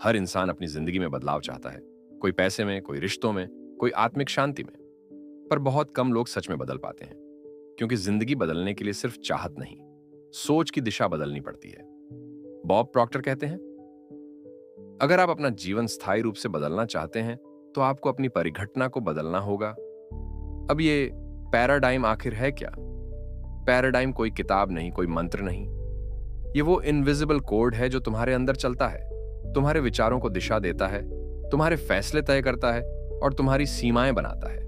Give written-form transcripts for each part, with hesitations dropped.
हर इंसान अपनी जिंदगी में बदलाव चाहता है, कोई पैसे में, कोई रिश्तों में, कोई आत्मिक शांति में। पर बहुत कम लोग सच में बदल पाते हैं, क्योंकि जिंदगी बदलने के लिए सिर्फ चाहत नहीं, सोच की दिशा बदलनी पड़ती है। बॉब प्रॉक्टर कहते हैं, अगर आप अपना जीवन स्थायी रूप से बदलना चाहते हैं तो आपको अपनी परिघटना को बदलना होगा। अब ये पैराडाइम आखिर है क्या? पैराडाइम कोई किताब नहीं, कोई मंत्र नहीं। ये वो इनविजिबल कोड है जो तुम्हारे अंदर चलता है, तुम्हारे विचारों को दिशा देता है, तुम्हारे फैसले तय करता है और तुम्हारी सीमाएं बनाता है।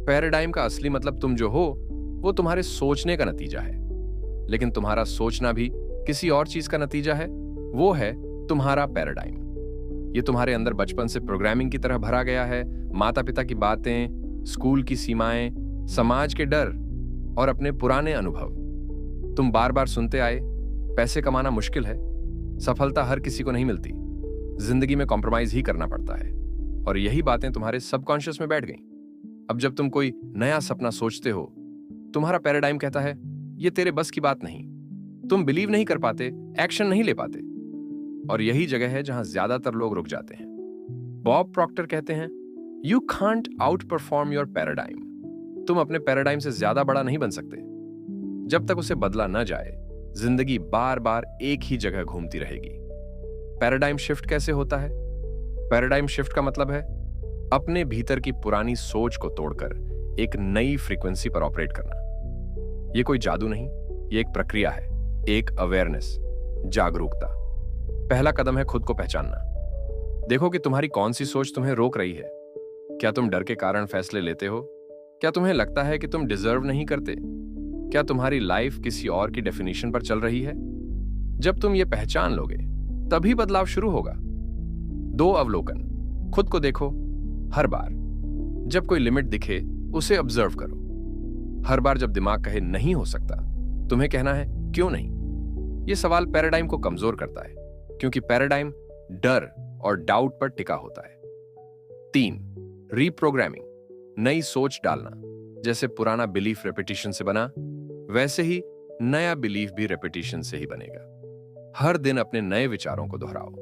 पैराडाइम का असली मतलब तुम जो हो वो तुम्हारे सोचने का नतीजा है, लेकिन तुम्हारा सोचना भी किसी और चीज का नतीजा है। वो है तुम्हारा पैराडाइम। ये तुम्हारे अंदर बचपन से प्रोग्रामिंग की तरह भरा गया है। माता पिता की बातें, स्कूल की सीमाएं, समाज के डर और अपने पुराने अनुभव। तुम बार बार सुनते आए, पैसे कमाना मुश्किल है, सफलता हर किसी को नहीं मिलती, जिंदगी में कॉम्प्रोमाइज ही करना पड़ता है। और यही बातें तुम्हारे सबकॉन्शियस में बैठ गईं। अब जब तुम कोई नया सपना सोचते हो, तुम्हारा पैराडाइम कहता है ये तेरे बस की बात नहीं, तुम बिलीव नहीं कर पाते, एक्शन नहीं ले पाते। और यही जगह है जहां ज्यादातर लोग रुक जाते हैं। बॉब प्रॉक्टर कहते हैं, you can't out perform your paradigm. तुम अपने पैराडाइम से ज्यादा बड़ा नहीं बन सकते। जब तक उसे बदला न जाए, जिंदगी बार बार एक ही जगह घूमती रहेगी। पैराडाइम शिफ्ट कैसे होता है? पैराडाइम शिफ्ट का मतलब है अपने भीतर की पुरानी सोच को तोड़कर एक नई फ्रीक्वेंसी पर ऑपरेट करना। यह कोई जादू नहीं, यह एक प्रक्रिया है, एक अवेयरनेस, जागरूकता। पहला कदम है खुद को पहचानना। देखो कि तुम्हारी कौन सी सोच तुम्हें रोक रही है। क्या तुम डर के कारण फैसले लेते हो? क्या तुम्हें लगता है कि तुम डिजर्व नहीं करते? क्या तुम्हारी लाइफ किसी और की डेफिनेशन पर चल रही है? जब तुम ये पहचान लोगे, तभी बदलाव शुरू होगा। 2 अवलोकन। खुद को देखो। हर बार जब कोई लिमिट दिखे, उसे ऑब्जर्व करो। हर बार जब दिमाग कहे नहीं हो सकता, तुम्हें कहना है क्यों नहीं। यह सवाल पैराडाइम को कमजोर करता है, क्योंकि पैराडाइम डर और डाउट पर टिका होता है। 3, रीप्रोग्रामिंग। नई सोच डालना। जैसे पुराना बिलीफ रेपिटेशन से बना, वैसे ही नया बिलीफ भी रेपिटेशन से ही बनेगा। हर दिन अपने नए विचारों को दोहराओ।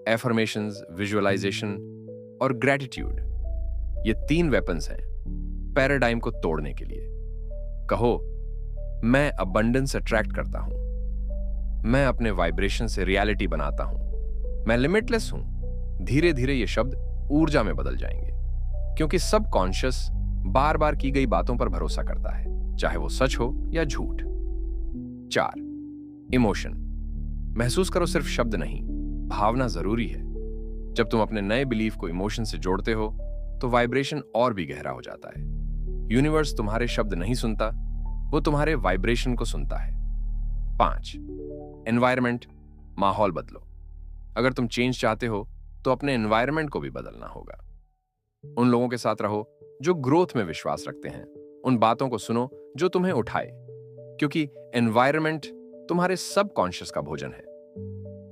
एफर्मेशंस, विजुअलाइजेशन और ग्रैटिट्यूड, ये 3 वेपन्स हैं पैराडाइम को तोड़ने के लिए। कहो, मैं अबंडेंस अट्रैक्ट करता हूं, मैं अपने वाइब्रेशन से रियलिटी बनाता हूं, मैं लिमिटलेस हूं। धीरे धीरे ये शब्द ऊर्जा में बदल जाएंगे, क्योंकि सबकॉन्शियस बार बार की गई बातों पर भरोसा करता है, चाहे वो सच हो या झूठ। 4, इमोशन। महसूस करो, सिर्फ शब्द नहीं, भावना जरूरी है। जब तुम अपने नए बिलीफ को इमोशन से जोड़ते हो, तो वाइब्रेशन और भी गहरा हो जाता है। यूनिवर्स तुम्हारे शब्द नहीं सुनता, वो तुम्हारे वाइब्रेशन को सुनता है। 5, एनवायरमेंट, माहौल बदलो। अगर तुम चेंज चाहते हो, तो अपने एनवायरमेंट को भी बदलना होगा। उन लोगों के साथ रहो जो ग्रोथ में विश्वास रखते हैं। उन बातों को सुनो जो तुम्हें उठाए, क्योंकि एनवायरमेंट तुम्हारे सबकॉन्शियस का भोजन है।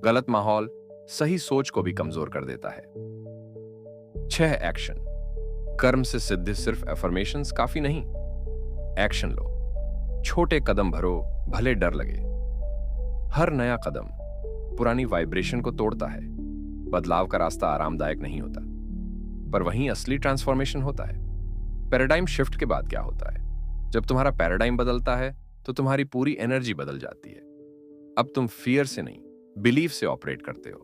गलत माहौल सही सोच को भी कमजोर कर देता है। 6, एक्शन। कर्म से सिद्धि सिर्फ एफर्मेशंस काफी नहीं। एक्शन लो, छोटे कदम भरो, भले डर लगे। हर नया कदम पुरानी वाइब्रेशन को तोड़ता है। बदलाव का रास्ता आरामदायक नहीं होता, पर वहीं असली ट्रांसफॉर्मेशन होता है। पैराडाइम शिफ्ट के बाद क्या होता है? जब तुम्हारा पैराडाइम बदलता है, तो तुम्हारी पूरी एनर्जी बदल जाती है। अब तुम फियर से नहीं, बिलीफ से ऑपरेट करते हो।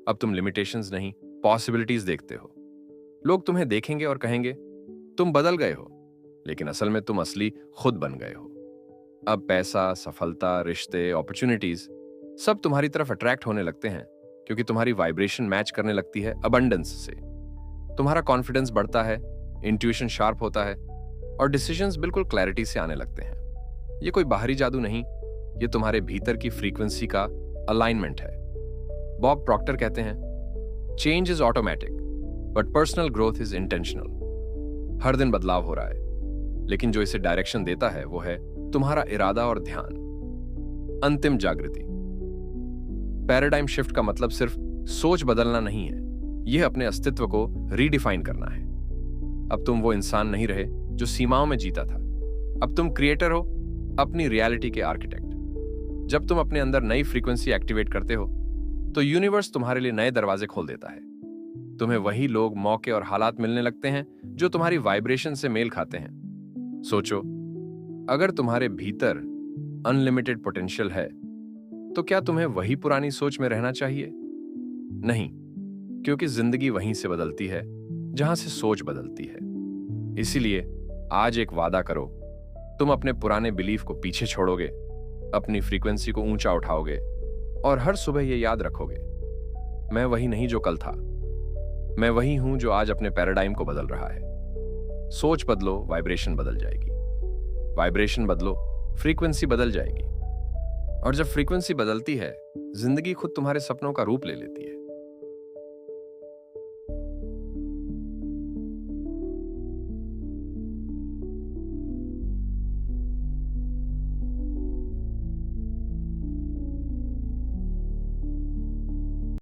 अब तुम लिमिटेशंस नहीं, पॉसिबिलिटीज देखते हो। लोग तुम्हें देखेंगे और कहेंगे तुम बदल गए हो, लेकिन असल में तुम असली खुद बन गए हो। अब पैसा, सफलता, रिश्ते, अपॉर्चुनिटीज सब तुम्हारी तरफ अट्रैक्ट होने लगते हैं, क्योंकि तुम्हारी वाइब्रेशन मैच करने लगती है अबंडेंस से। तुम्हारा कॉन्फिडेंस बढ़ता है, इंट्यूशन शार्प होता है और डिसीजंस बिल्कुल क्लैरिटी से आने लगते हैं। ये कोई बाहरी जादू नहीं, ये तुम्हारे भीतर की फ्रीक्वेंसी का अलाइनमेंट है। बॉब प्रॉक्टर कहते हैं, change is automatic but personal growth is intentional. हर दिन बदलाव हो रहा है, लेकिन जो इसे डायरेक्शन देता है वो है तुम्हारा इरादा और ध्यान। अंतिम जागृति। पैराडाइम शिफ्ट का मतलब सिर्फ सोच बदलना नहीं है, यह अपने अस्तित्व को रीडिफाइन करना है। अब तुम वो इंसान नहीं रहे जो सीमाओं में जीता था। अब तुम क्रिएटर हो, अपनी रियलिटी के आर्किटेक्ट। जब तुम अपने अंदर नई फ्रीक्वेंसी एक्टिवेट करते हो, तो यूनिवर्स तुम्हारे लिए नए दरवाजे खोल देता है। तुम्हें वही लोग, मौके और हालात मिलने लगते हैं जो तुम्हारी वाइब्रेशन से मेल खाते हैं। सोचो, अगर तुम्हारे भीतर अनलिमिटेड पोटेंशियल है तो क्या तुम्हें वही पुरानी सोच में रहना चाहिए? नहीं, क्योंकि जिंदगी वहीं से बदलती है जहां से सोच बदलती है। इसीलिए आज एक वादा करो, तुम अपने पुराने बिलीफ को पीछे छोड़ोगे, अपनी फ्रीक्वेंसी को ऊंचा उठाओगे और हर सुबह ये याद रखोगे, मैं वही नहीं जो कल था, मैं वही हूं जो आज अपने पैराडाइम को बदल रहा है। सोच बदलो, वाइब्रेशन बदल जाएगी। वाइब्रेशन बदलो, फ्रीक्वेंसी बदल जाएगी। और जब फ्रीक्वेंसी बदलती है, जिंदगी खुद तुम्हारे सपनों का रूप ले लेती है।